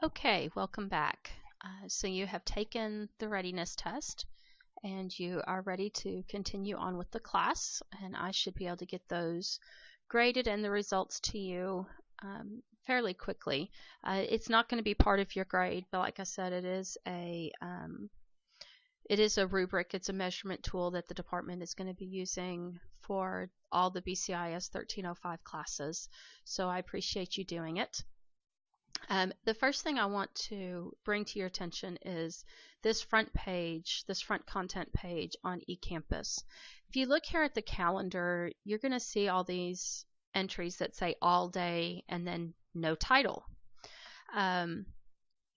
Okay, welcome back. So you have taken the readiness test and you are ready to continue on with the class, and I should be able to get those graded and the results to you fairly quickly. It's not going to be part of your grade, but like I said, it is a rubric. It's a measurement tool that the department is going to be using for all the BCIS 1305 classes, so I appreciate you doing it. The first thing I want to bring to your attention is this front page, this front content page on eCampus. If you look here at the calendar, you're going to see all these entries that say all day and then no title.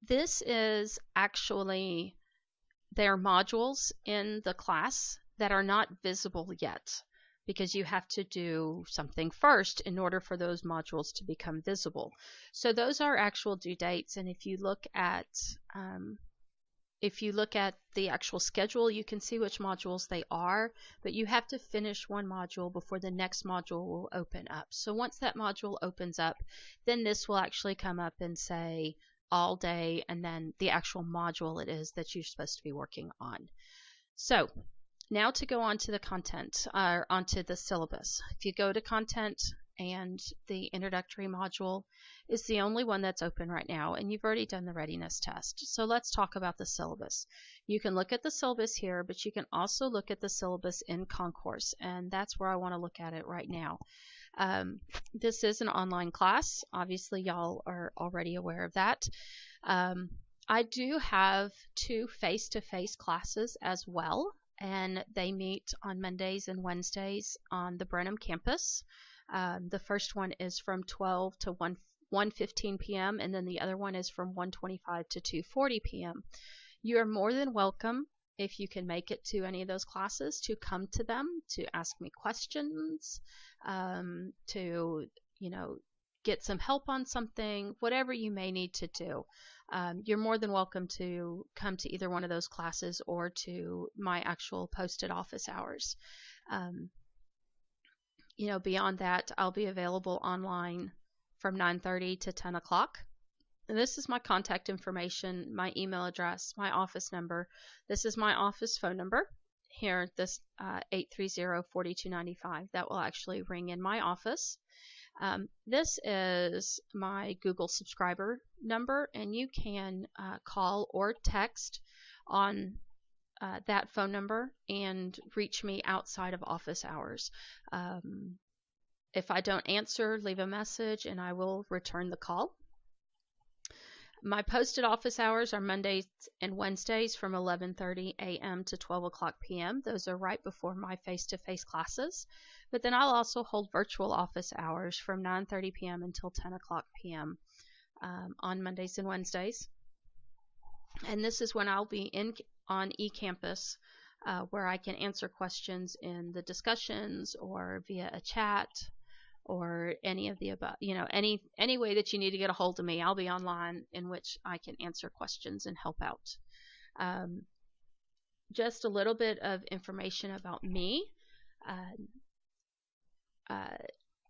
This is actually their modules in the class that are not visible yet, because you have to do something first in order for those modules to become visible. So those are actual due dates, and if you look at the actual schedule, you can see which modules they are, but you have to finish one module before the next module will open up. So once that module opens up, then this will actually come up and say all day, and then the actual module it is that you're supposed to be working on. So now to go on to the content, or onto the syllabus. If you go to content, and the introductory module is the only one that's open right now, and you've already done the readiness test. So let's talk about the syllabus. You can look at the syllabus here, but you can also look at the syllabus in Concourse, and that's where I want to look at it right now. This is an online class. Obviously, y'all are already aware of that. I do have 2 face-to-face classes as well, and they meet on Mondays and Wednesdays on the Brenham campus. The first one is from 12 to 1:15 p.m. and then the other one is from 1:25 to 2:40 p.m. You are more than welcome, if you can make it to any of those classes, to come to them, to ask me questions, to get some help on something, whatever you may need to do. You're more than welcome to come to either one of those classes or to my actual posted office hours. Beyond that, I'll be available online from 9:30 to 10 o'clock. And this is my contact information, my email address, my office number. This is my office phone number here, this 830-4295. That will actually ring in my office. This is my Google subscriber number, and you can call or text on that phone number and reach me outside of office hours. If I don't answer, leave a message and I will return the call. My posted office hours are Mondays and Wednesdays from 11:30 a.m. to 12 o'clock p.m. Those are right before my face-to-face classes. But then I'll also hold virtual office hours from 9:30 p.m. until 10 o'clock p.m. On Mondays and Wednesdays. And this is when I'll be on eCampus, where I can answer questions in the discussions or via a chat, or any of the above, any way that you need to get a hold of me. I'll be online, in which I can answer questions and help out. Just a little bit of information about me.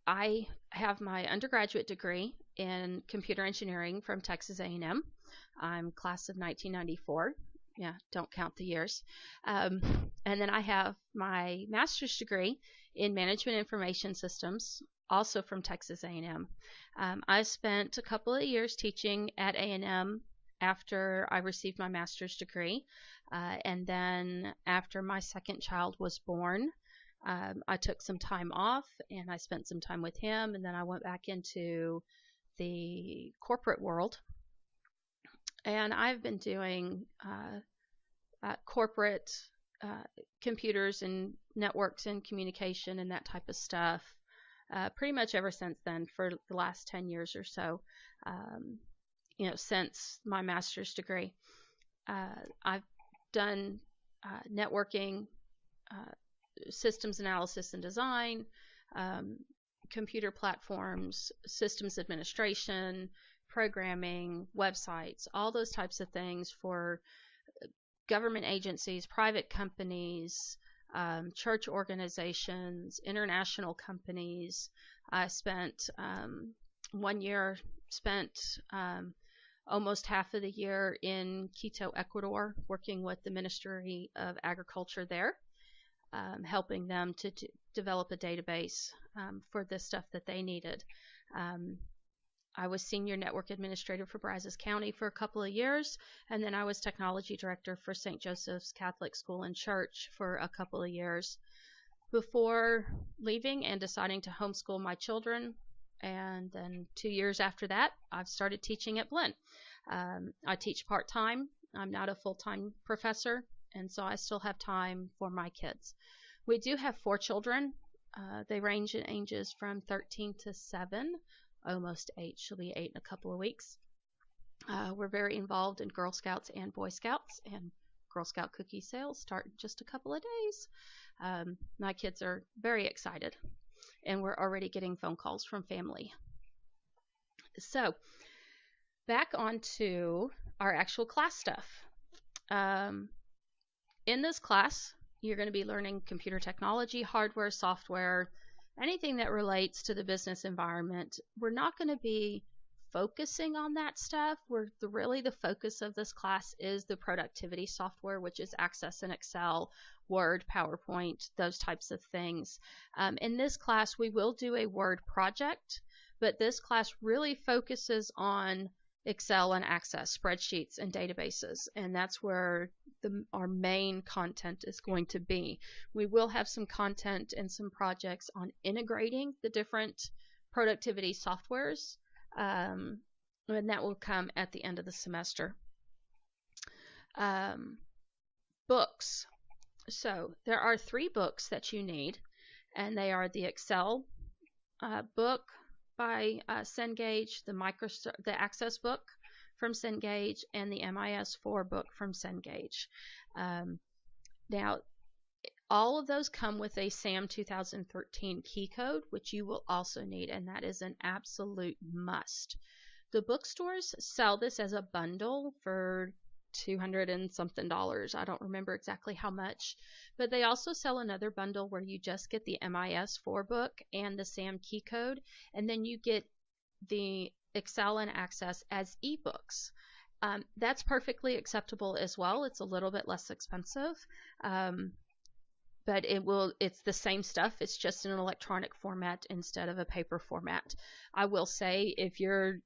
I have my undergraduate degree in computer engineering from Texas A&M. I'm class of 1994. Yeah, don't count the years. And then I have my master's degree in management information systems, also from Texas A&M. I spent a couple of years teaching at A&M after I received my master's degree. And then after my second child was born, I took some time off and I spent some time with him, and then I went back into the corporate world. And I've been doing corporate computers and networks and communication and that type of stuff pretty much ever since then, for the last 10 years or so, since my master's degree. I've done networking, systems analysis and design, computer platforms, systems administration, programming, websites, all those types of things for government agencies, private companies, church organizations, international companies. I spent 1 year almost half of the year in Quito, Ecuador, working with the Ministry of Agriculture there, helping them to develop a database for the stuff that they needed. I was senior network administrator for Brazos County for a couple of years, and then I was technology director for St. Joseph's Catholic School and Church for a couple of years before leaving and deciding to homeschool my children. And then 2 years after that, I've started teaching at Blinn. I teach part-time. I'm not a full-time professor, and so I still have time for my kids. We do have 4 children. They range in ages from 13 to 7, almost 8. She'll be 8 in a couple of weeks. We're very involved in Girl Scouts and Boy Scouts, and Girl Scout cookie sales start in just a couple of days. My kids are very excited, and we're already getting phone calls from family. So back onto our actual class stuff. In this class, you're going to be learning computer technology, hardware, software, anything that relates to the business environment. We're not going to be focusing on that stuff. Really the focus of this class is the productivity software, which is Access and Excel, Word, PowerPoint, those types of things. In this class, we will do a Word project, but this class really focuses on Excel and Access, spreadsheets and databases, and that's where our main content is going to be. We will have some content and some projects on integrating the different productivity softwares, and that will come at the end of the semester. Books. So there are 3 books that you need, and they are the Excel book by Cengage, the Access book from Cengage, and the MIS4 book from Cengage. Now, all of those come with a SAM 2013 key code, which you will also need, and that is an absolute must. The bookstores sell this as a bundle for $200 and something. I don't remember exactly how much, but they also sell another bundle where you just get the MIS4 book and the SAM key code, and then you get the Excel and Access as ebooks. That's perfectly acceptable as well. It's a little bit less expensive, but it's the same stuff. It's just in an electronic format instead of a paper format. I will say, if you're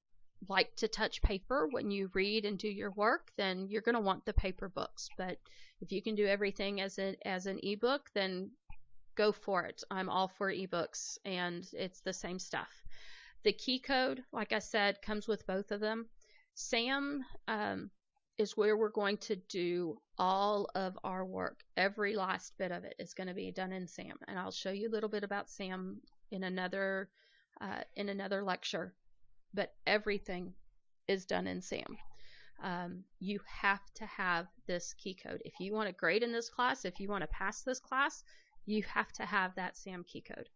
like to touch paper when you read and do your work, then you're going to want the paper books. But if you can do everything as an ebook, then go for it. I'm all for ebooks, and it's the same stuff. The key code, like I said, comes with both of them. SAM is where we're going to do all of our work. Every last bit of it is going to be done in SAM, and I'll show you a little bit about SAM in another lecture. But everything is done in SAM. You have to have this key code. If you want to grade in this class, if you want to pass this class, you have to have that SAM key code.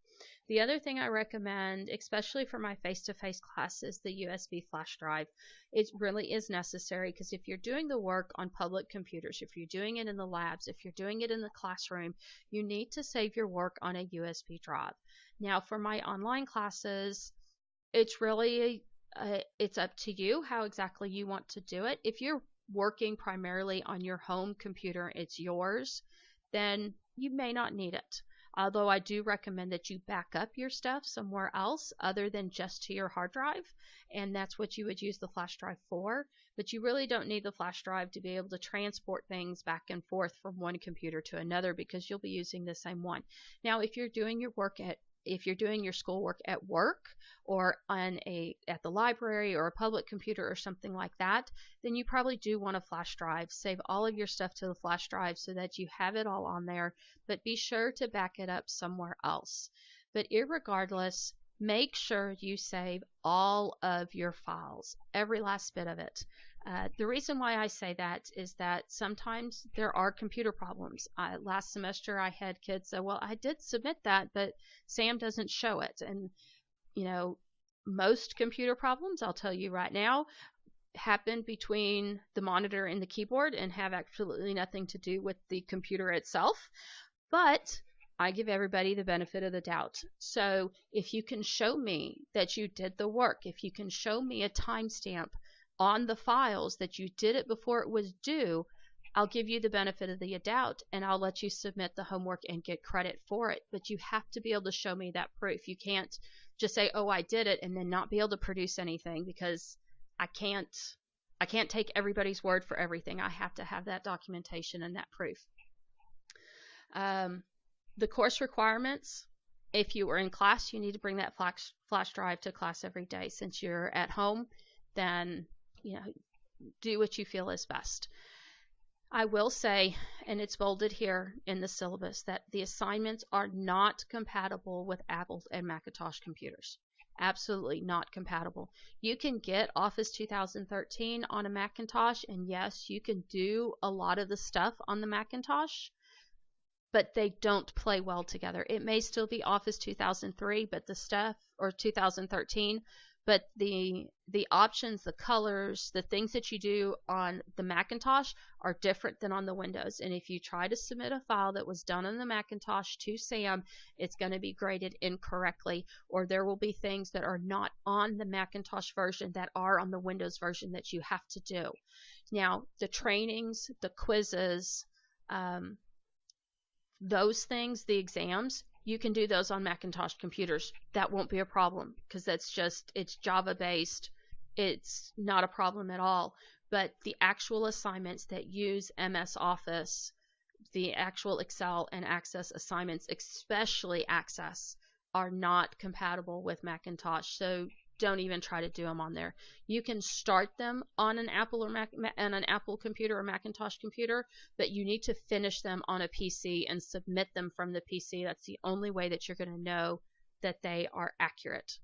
The other thing I recommend, especially for my face-to-face class, is the USB flash drive. It really is necessary, because if you're doing the work on public computers, if you're doing it in the labs, if you're doing it in the classroom, you need to save your work on a USB drive. Now, for my online classes, it's really it's up to you how exactly you want to do it. If you're working primarily on your home computer, it's yours, then you may not need it. Although I do recommend that you back up your stuff somewhere else other than just to your hard drive, and that's what you would use the flash drive for. But you really don't need the flash drive to be able to transport things back and forth from one computer to another, because you'll be using the same one. Now, if you're doing your schoolwork at work or at the library or a public computer or something like that, then you probably do want a flash drive. Save all of your stuff to the flash drive so that you have it all on there, but be sure to back it up somewhere else. But irregardless, make sure you save all of your files, every last bit of it. The reason why I say that is that sometimes there are computer problems. Last semester I had kids say, well, I did submit that, but SAM doesn't show it. And, most computer problems, I'll tell you right now, happen between the monitor and the keyboard and have absolutely nothing to do with the computer itself. But I give everybody the benefit of the doubt. So if you can show me that you did the work, if you can show me a timestamp on the files that you did it before it was due, I'll give you the benefit of the doubt and I'll let you submit the homework and get credit for it. But you have to be able to show me that proof. You can't just say, oh, I did it, and then not be able to produce anything, because I can't take everybody's word for everything. I have to have that documentation and that proof. The course requirements, if you were in class, you need to bring that flash drive to class every day. Since you're at home, then do what you feel is best. I will say, and it's bolded here in the syllabus, that the assignments are not compatible with Apple and Macintosh computers. Absolutely not compatible. You can get Office 2013 on a Macintosh, and yes, you can do a lot of the stuff on the Macintosh, but they don't play well together. It may still be Office 2003, but the stuff, or 2013, but the options, the colors, the things that you do on the Macintosh are different than on the Windows. And if you try to submit a file that was done on the Macintosh to SAM, it's going to be graded incorrectly, or there will be things that are not on the Macintosh version that are on the Windows version that you have to do. Now, the trainings, the quizzes, those things, the exams, you can do those on Macintosh computers. That won't be a problem, because it's Java based. It's not a problem at all. But the actual assignments that use MS Office, the actual Excel and Access assignments, especially Access, are not compatible with Macintosh. So don't even try to do them on there. You can start them on an Apple or on an Apple computer or Macintosh computer, but you need to finish them on a PC and submit them from the PC. That's the only way that you're going to know that they are accurate.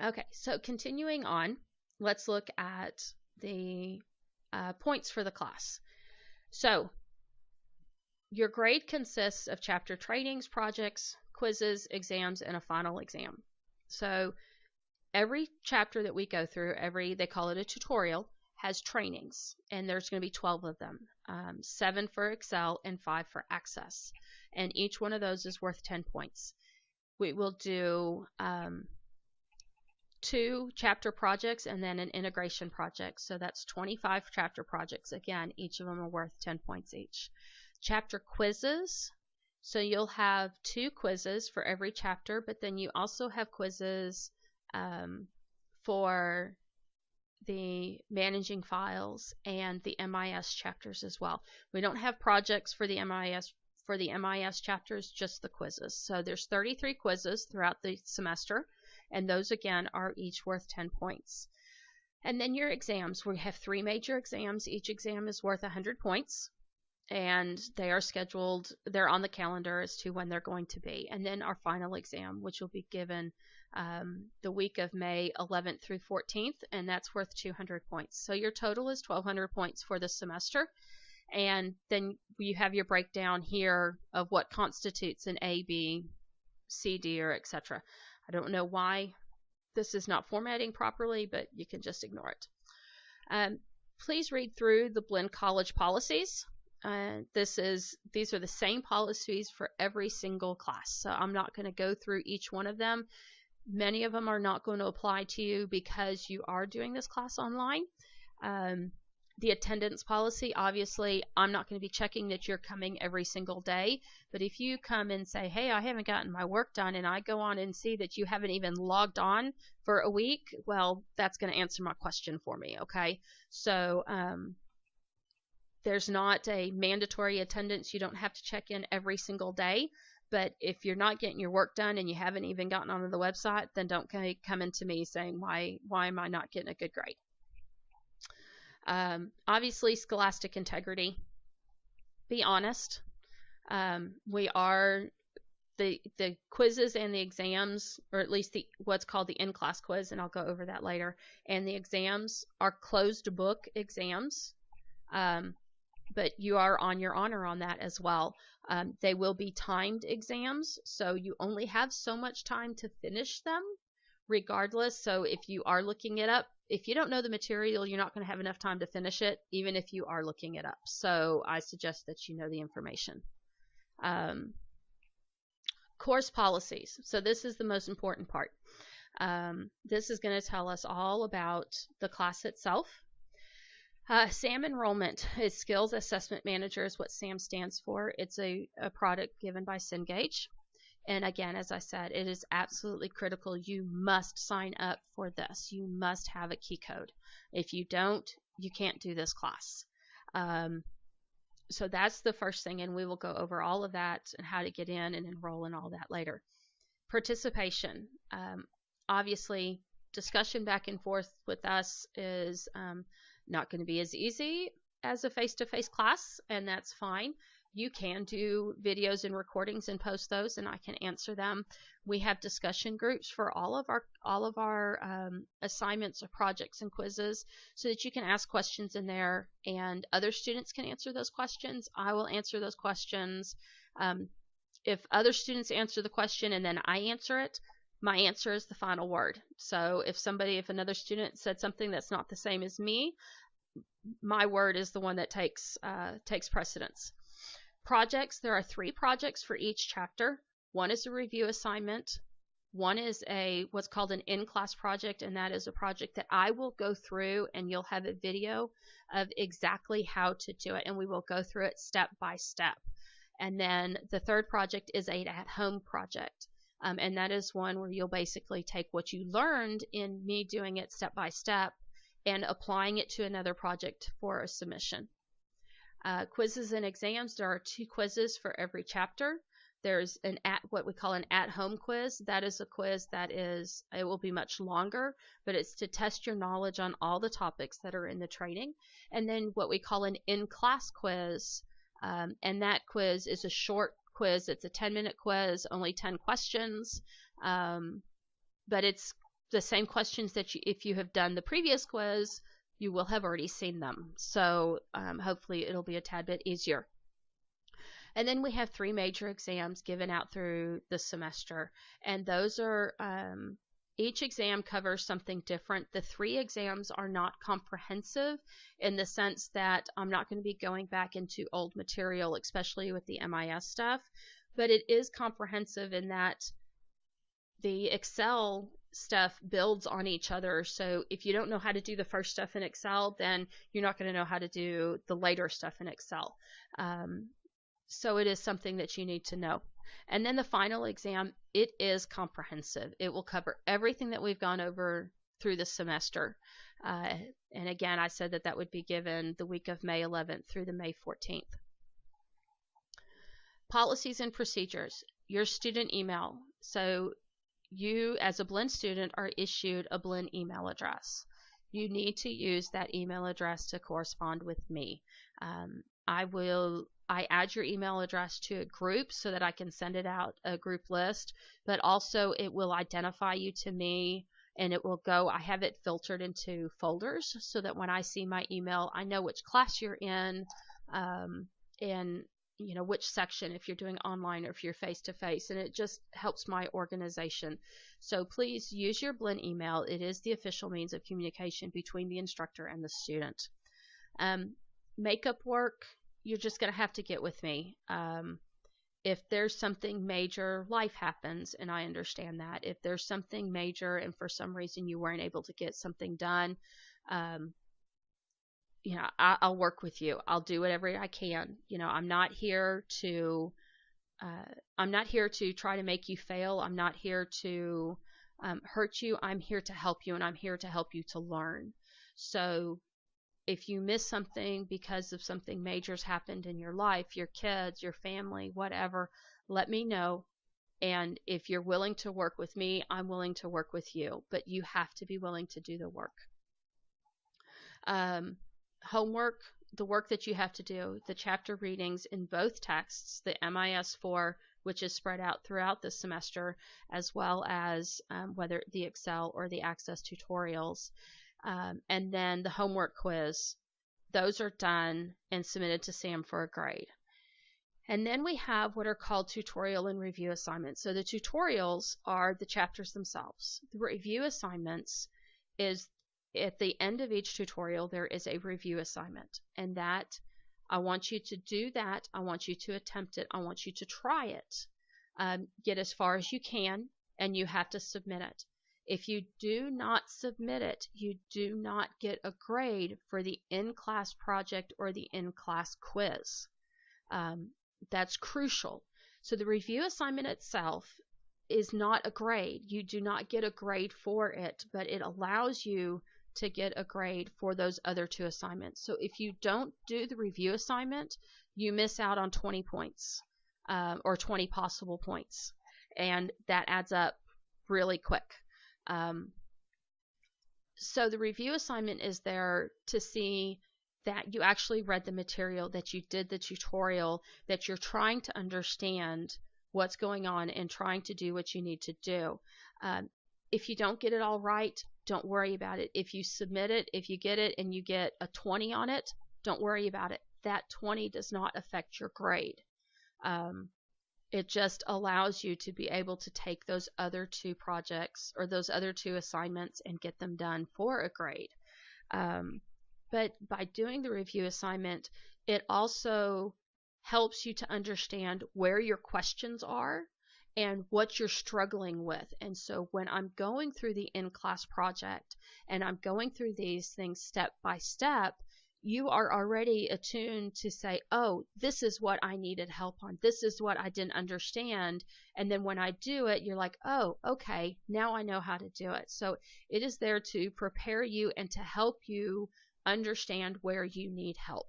Okay, so continuing on, let's look at the points for the class. So your grade consists of chapter trainings, projects, quizzes, exams, and a final exam. So every chapter that we go through, they call it a tutorial, has trainings, and there's going to be 12 of them, 7 for Excel and 5 for Access, and each one of those is worth 10 points. We will do 2 chapter projects and then an integration project, so that's 25 chapter projects. Again, each of them are worth 10 points each. Chapter quizzes, so you'll have 2 quizzes for every chapter, but then you also have quizzes for the managing files and the MIS chapters as well. We don't have projects for the MIS chapters, just the quizzes. So there's 33 quizzes throughout the semester, and those again are each worth 10 points. And then your exams, we have 3 major exams. Each exam is worth 100 points. And they are scheduled, they're on the calendar as to when they're going to be. And then our final exam, which will be given the week of May 11th through 14th, and that's worth 200 points. So your total is 1,200 points for the semester. And then you have your breakdown here of what constitutes an A, B, C, D, or etc. I don't know why this is not formatting properly, but you can just ignore it. Please read through the Blinn College policies. These are the same policies for every single class, so I'm not going to go through each one of them. Many of them are not going to apply to you because you are doing this class online. The attendance policy, obviously, I'm not going to be checking that you're coming every single day, but if you come and say, hey, I haven't gotten my work done, and I go on and see that you haven't even logged on for a week, well, that's going to answer my question for me, okay? So there's not a mandatory attendance. You don't have to check in every single day, but if you're not getting your work done and you haven't even gotten onto the website, then don't come into me saying, why am I not getting a good grade? Obviously, scholastic integrity. Be honest. We are the quizzes and the exams, or at least what's called the in-class quiz, and I'll go over that later, and the exams are closed book exams, but you are on your honor on that as well. They will be timed exams, so you only have so much time to finish them regardless. So if you are looking it up, if you don't know the material, you're not going to have enough time to finish it, even if you are looking it up. So I suggest that you know the information. Course policies. So this is the most important part. This is going to tell us all about the class itself. SAM enrollment is Skills Assessment Manager is what SAM stands for. It's a product given by Cengage. And again, as I said, it is absolutely critical. You must sign up for this. You must have a key code. If you don't, you can't do this class. So that's the first thing, and we will go over all of that and how to get in and enroll and all that later. Participation. Obviously, discussion back and forth with us is not going to be as easy as a face-to-face class, and that's fine. You can do videos and recordings and post those, and I can answer them. We have discussion groups for all of our assignments or projects and quizzes, so that you can ask questions in there, and other students can answer those questions. I will answer those questions. If other students answer the question and then I answer it, my answer is the final word. So if another student said something that's not the same as me, my word is the one that takes precedence. Projects, there are 3 projects for each chapter. One is a review assignment. One is what's called an in-class project, and that is a project that I will go through, and you'll have a video of exactly how to do it, and we will go through it step by step. And then the third project is an at-home project, and that is one where you'll basically take what you learned in me doing it step by step and applying it to another project for a submission. Quizzes and exams, there are 2 quizzes for every chapter. There's what we call an at-home quiz. That is a quiz it will be much longer, but it's to test your knowledge on all the topics that are in the training. And then what we call an in-class quiz, and that quiz is a short quiz. It's a 10-minute quiz, only 10 questions, but it's the same questions that if you have done the previous quiz, you will have already seen them. So hopefully it'll be a tad bit easier. And then we have 3 major exams given out through the semester, and those are each exam covers something different. The 3 exams are not comprehensive in the sense that I'm not going to be going back into old material, especially with the MIS stuff, but it is comprehensive in that the Excel stuff builds on each other. So if you don't know how to do the first stuff in Excel, then you're not going to know how to do the later stuff in Excel. So it is something that you need to know. And then the final exam, it is comprehensive. It will cover everything that we've gone over through the semester. And again, I said that would be given the week of May 11th through the May 14th. Policies and procedures, your student email. So you as a Blend student are issued a Blend email address. You need to use that email address to correspond with me. I add your email address to a group so that I can send it out, a group list, but also it will identify you to me, and it will go, I have it filtered into folders so that when I see my email, I know which class you're in, and you know which section, if you're doing online or if you're face-to-face, and it just helps my organization. So please use your Blend email. It is the official means of communication between the instructor and the student. Makeup work, you're just going to have to get with me. If there's something major, life happens, and I understand that. If there's something major and for some reason you weren't able to get something done, you know, I'll work with you. I'll do whatever I can. You know, I'm not here to try to make you fail. I'm not here to hurt you. I'm here to help you, and I'm here to help you to learn. So if you miss something because of something major's happened in your life, your kids, your family, whatever, let me know. And if you're willing to work with me, I'm willing to work with you. But you have to be willing to do the work. Homework, the work that you have to do, the chapter readings in both texts, the MIS4, which is spread out throughout the semester, as well as whether the Excel or the Access tutorials. And then the homework quiz, those are done and submitted to SAM for a grade. And then we have what are called tutorial and review assignments. So the tutorials are the chapters themselves. The review assignments is at the end of each tutorial, there is a review assignment. And that, I want you to do that. I want you to attempt it. I want you to try it. Get as far as you can, and you have to submit it. If you do not submit it, you do not get a grade for the in-class project or the in-class quiz. That's crucial. So the review assignment itself is not a grade. You do not get a grade for it, but it allows you to get a grade for those other 2 assignments. So if you don't do the review assignment, you miss out on 20 points or 20 possible points, and that adds up really quick. So the review assignment is there to see that you actually read the material, that you did the tutorial, that you're trying to understand what's going on and trying to do what you need to do. If you don't get it all right, don't worry about it. If you submit it, if you get it and you get a 20 on it, don't worry about it. That 20 does not affect your grade. It just allows you to be able to take those other 2 projects or those other 2 assignments and get them done for a grade. But by doing the review assignment, it also helps you to understand where your questions are and what you're struggling with. And so when I'm going through the in-class project and I'm going through these things step by step, you are already attuned to say, oh, this is what I needed help on. This is what I didn't understand. And then when I do it, you're like, oh, okay, now I know how to do it. So it is there to prepare you and to help you understand where you need help.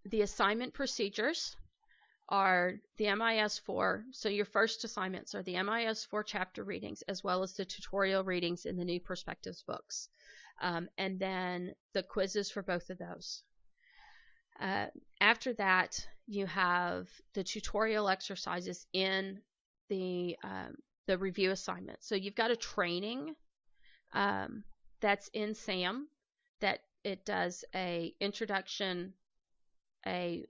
The assignment procedures are the MIS4. So your first assignments are the MIS4 chapter readings as well as the tutorial readings in the New Perspectives books. And then the quizzes for both of those. After that, you have the tutorial exercises in the review assignment. So you've got a training that's in SAM that it does a introduction, a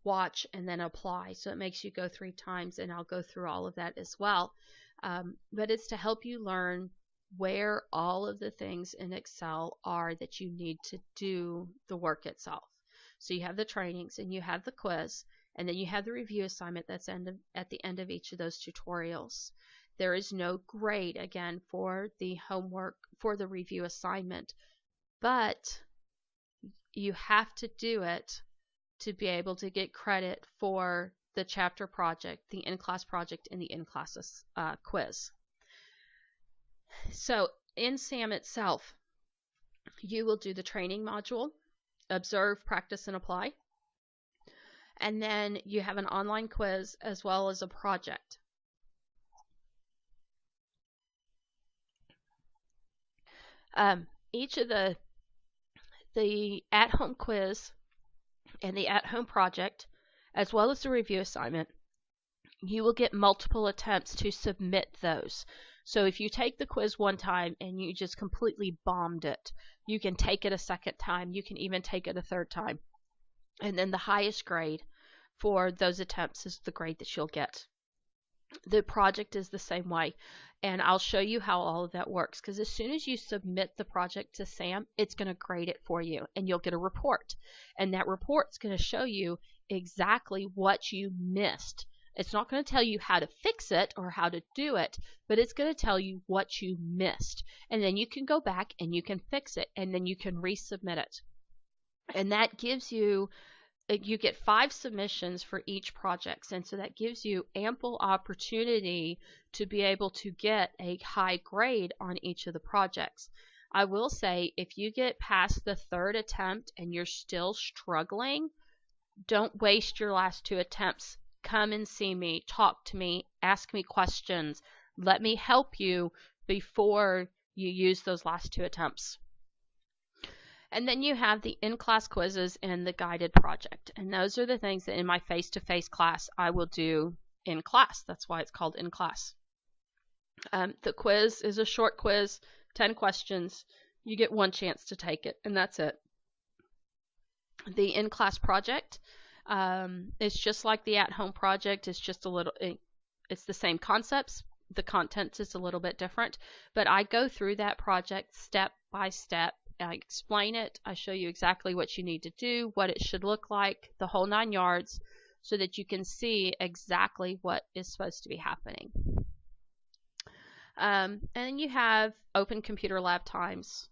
watch, and then apply. So it makes you go 3 times, and I'll go through all of that as well. But it's to help you learn where all of the things in Excel are that you need to do the work itself. So you have the trainings and you have the quiz, and then you have the review assignment that's at the end of each of those tutorials. There is no grade, again, for the homework, for the review assignment, but you have to do it to be able to get credit for the chapter project, the in-class project, and the in-class quiz. So in SAM itself, you will do the training module, observe, practice, and apply. And then you have an online quiz as well as a project. Each of the at-home quiz and the at-home project, as well as the review assignment, you will get multiple attempts to submit those. So if you take the quiz one time and you just completely bombed it, you can take it a second time. You can even take it a third time. And then the highest grade for those attempts is the grade that you'll get. The project is the same way. And I'll show you how all of that works, because as soon as you submit the project to SAM, it's going to grade it for you and you'll get a report. And that report's going to show you exactly what you missed. It's not going to tell you how to fix it or how to do it, but it's going to tell you what you missed. And then you can go back and you can fix it, and then you can resubmit it. And that gives you get 5 submissions for each project, and so that gives you ample opportunity to be able to get a high grade on each of the projects. I will say, if you get past the 3rd attempt and you're still struggling, don't waste your last 2 attempts. Come and see me, talk to me, ask me questions, let me help you before you use those last 2 attempts. And then you have the in-class quizzes and the guided project. And those are the things that in my face-to-face class I will do in class. That's why it's called in class. The quiz is a short quiz, 10 questions. You get 1 chance to take it, and that's it. The in-class project, it's just like the at-home project. It's just it's the same concepts. The content is a little bit different, but I go through that project step by step. I explain it, I show you exactly what you need to do, what it should look like, the whole 9 yards, so that you can see exactly what is supposed to be happening. And then you have open computer lab times.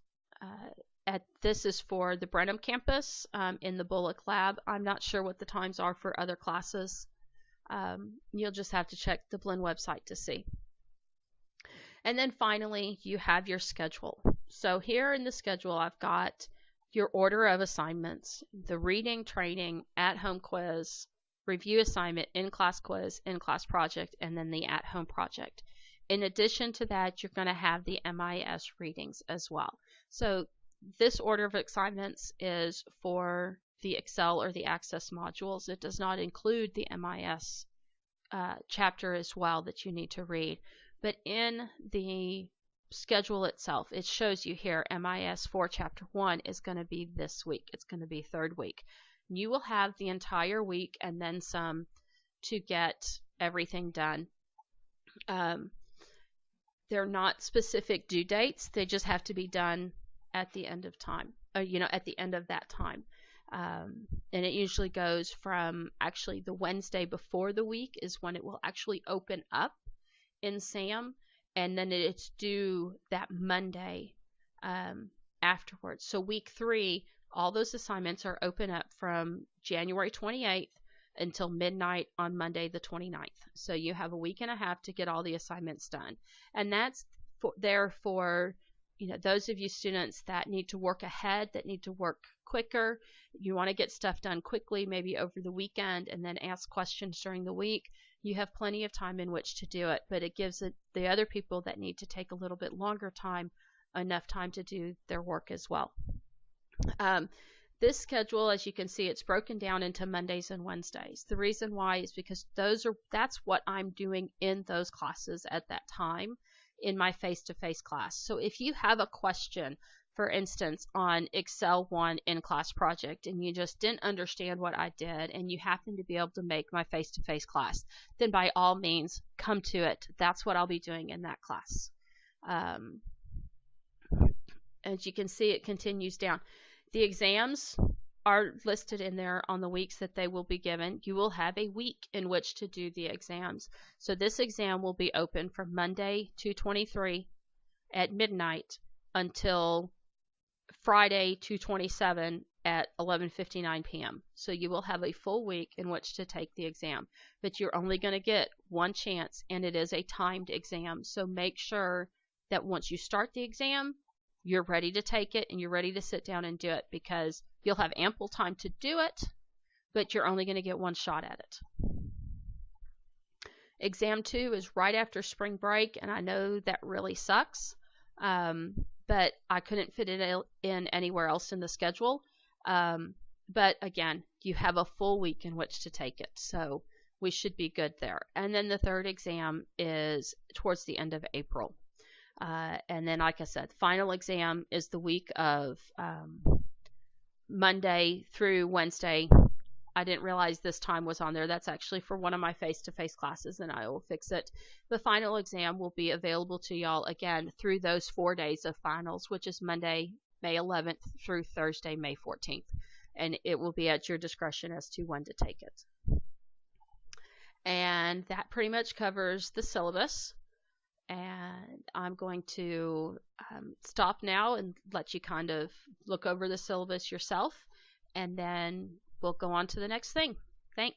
This is for the Brenham campus in the Bullock lab. I'm not sure what the times are for other classes. You'll just have to check the Blinn website to see. And then finally, you have your schedule. So here in the schedule, I've got your order of assignments, the reading, training, at-home quiz, review assignment, in-class quiz, in-class project, and then the at-home project. In addition to that, you're going to have the MIS readings as well. So this order of assignments is for the Excel or the Access modules. It does not include the MIS chapter as well that you need to read. But in the schedule itself, it shows you here MIS 4 Chapter 1 is going to be this week. It's going to be third week. You will have the entire week and then some to get everything done. They're not specific due dates. They just have to be done at the end of time, or, at the end of that time. And it usually goes from actually the Wednesday before the week is when it will actually open up in SAM, and then it's due that Monday afterwards. So week 3, all those assignments are open up from January 28th until midnight on Monday the 29th. So you have a week and a half to get all the assignments done. And that's there for those of you students that need to work ahead, that need to work quicker. You want to get stuff done quickly, maybe over the weekend, and then ask questions during the week. You have plenty of time in which to do it, but it gives the other people that need to take a little bit longer time enough time to do their work as well. This schedule, as you can see, it's broken down into Mondays and Wednesdays. The reason why is because that's what I'm doing in those classes at that time in my face-to-face class. So if you have a question, for instance, on Excel 1 in-class project, and you just didn't understand what I did, and you happen to be able to make my face-to-face class, then by all means, come to it. That's what I'll be doing in that class. As you can see, it continues down. The exams are listed in there on the weeks that they will be given. You will have a week in which to do the exams. So this exam will be open from Monday 2/23 at midnight until Friday 2/27 at 11:59 p.m. So you will have a full week in which to take the exam, but you're only going to get one chance, and it is a timed exam. So make sure that once you start the exam, you're ready to take it and you're ready to sit down and do it, because you'll have ample time to do it, but you're only going to get one shot at it. Exam 2 is right after spring break, and I know that really sucks, but I couldn't fit it in anywhere else in the schedule. But again, you have a full week in which to take it, so we should be good there. And then the third exam is towards the end of April. And then, like I said, final exam is the week of Monday through Wednesday. I didn't realize this time was on there. That's actually for one of my face-to-face classes, and I will fix it. The final exam will be available to y'all again through those 4 days of finals, which is Monday, May 11th through Thursday, May 14th. And it will be at your discretion as to when to take it. And that pretty much covers the syllabus. And I'm going to stop now and let you kind of look over the syllabus yourself, and then we'll go on to the next thing.